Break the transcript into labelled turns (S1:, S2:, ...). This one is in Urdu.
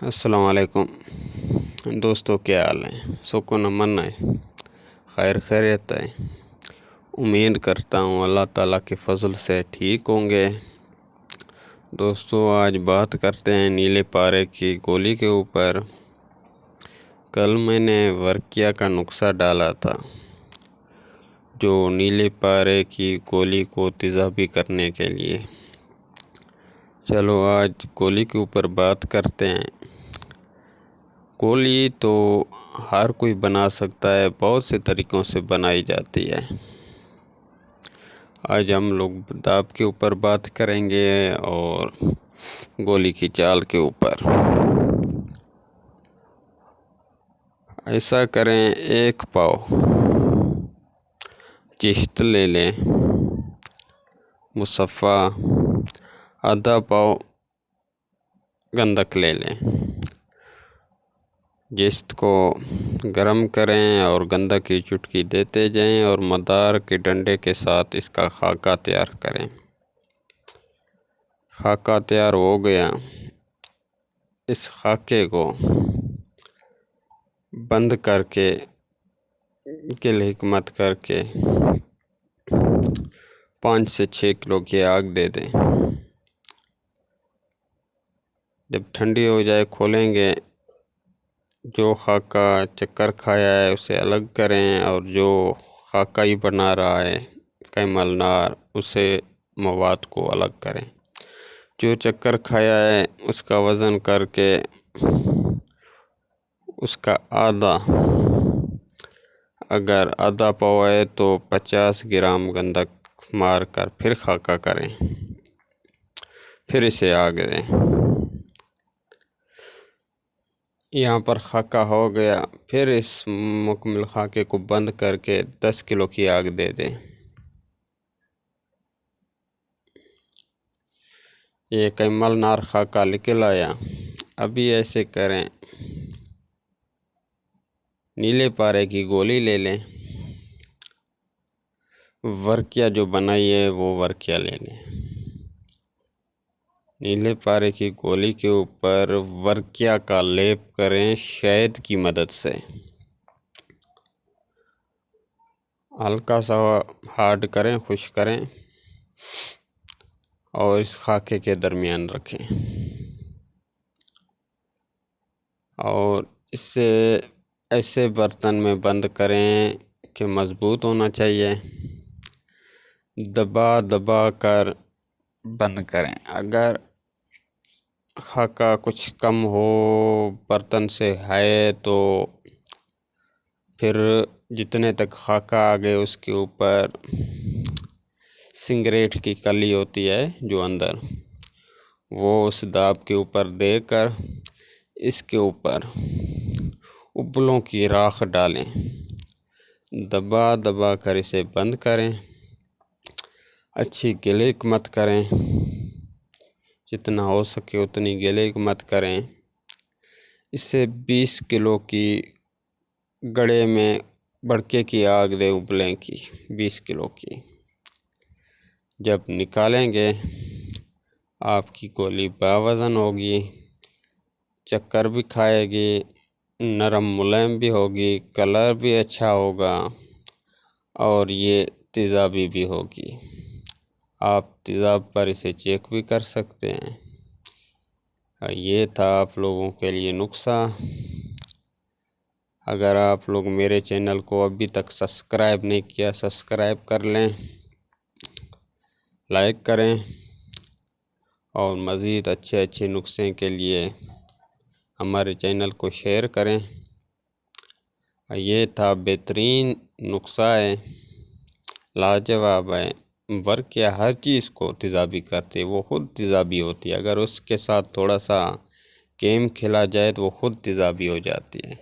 S1: السلام علیکم دوستو، کیا حال ہے؟ سکون امن ہے، خیر خیریت ہے۔ امید کرتا ہوں اللہ تعالیٰ کے فضل سے ٹھیک ہوں گے۔ دوستو، آج بات کرتے ہیں نیلے پارے کی گولی کے اوپر۔ کل میں نے ورقیہ کا نسخہ ڈالا تھا جو نیلے پارے کی گولی کو تیزابی کرنے کے لیے۔ چلو آج گولی کے اوپر بات کرتے ہیں۔ گولی تو ہر کوئی بنا سکتا ہے، بہت سے طریقوں سے بنائی جاتی ہے۔ آج ہم لوگ داب کے اوپر بات کریں گے اور گولی کی چال کے اوپر۔ ایسا کریں، 1 پاؤ چشت لے لیں، مصفہ، آدھا پاؤ گندک لے لیں۔ جست کو گرم کریں اور گندک کی چٹکی دیتے جائیں اور مدار کے ڈنڈے کے ساتھ اس کا خاکہ تیار کریں۔ خاکہ تیار ہو گیا، اس خاکے کو بند کر کے کل حکمت کر کے 5 سے 6 کلو کی آگ دے دیں۔ جب ٹھنڈی ہو جائے کھولیں گے، جو خاکہ چکر کھایا ہے اسے الگ کریں اور جو خاکہ ہی بنا رہا ہے کیمل نار، اسے مواد کو الگ کریں۔ جو چکر کھایا ہے اس کا وزن کر کے اس کا اگر آدھا پاؤ ہے تو 50 گرام گندک مار کر پھر خاکہ کریں، پھر اسے آگ دیں۔ یہاں پر خاکہ ہو گیا، پھر اس مکمل خاکے کو بند کر کے 10 کلو کی آگ دے دیں۔ یہ کیمل نار خاکہ نکل آیا۔ ابھی ایسے کریں، نیلے پارے کی گولی لے لیں، ورقیہ جو بنائی ہے وہ ورقیہ لے لیں۔ نیلے پارے کی گولی کے اوپر ورقیہ کا لیپ کریں شہد کی مدد سے۔ ہلکا سا ہارڈ کریں، خشک کریں اور اس خاکے کے درمیان رکھیں اور اسے ایسے برتن میں بند کریں کہ مضبوط ہونا چاہیے۔ دبا دبا کر بند کریں۔ اگر خاکہ کچھ کم ہو برتن سے ہے تو پھر جتنے تک خاکہ آگے اس کے اوپر سگریٹ کی کلی ہوتی ہے جو اندر، وہ اس داب کے اوپر دے کر اس کے اوپر اپلوں کی راکھ ڈالیں۔ دبا دبا کر اسے بند کریں، اچھی گلک مت کریں، جتنا ہو سکے اتنی گلک مت کریں۔ اسے 20 کلو کی گڑے میں بڑکے کی آگ دے ابلیں کی 20 کلو کی۔ جب نکالیں گے آپ کی گولی باوزن ہوگی، چکر بھی کھائے گی، نرم ملائم بھی ہوگی، کلر بھی اچھا ہوگا اور یہ تیزابی بھی ہوگی۔ آپ تیزاب پر اسے چیک بھی کر سکتے ہیں۔ یہ تھا آپ لوگوں کے لیے نسخہ۔ اگر آپ لوگ میرے چینل کو ابھی تک سبسکرائب نہیں کیا، سبسکرائب کر لیں، لائک کریں اور مزید اچھے نسخے کے لیے ہمارے چینل کو شیئر کریں۔ یہ تھا بہترین نسخہ ہے، لاجواب ہے۔ ورقیہ ہر چیز کو تیزابی کرتے، وہ خود تیزابی ہوتی ہے۔ اگر اس کے ساتھ تھوڑا سا گیم کھیلا جائے تو وہ خود تیزابی ہو جاتی ہے۔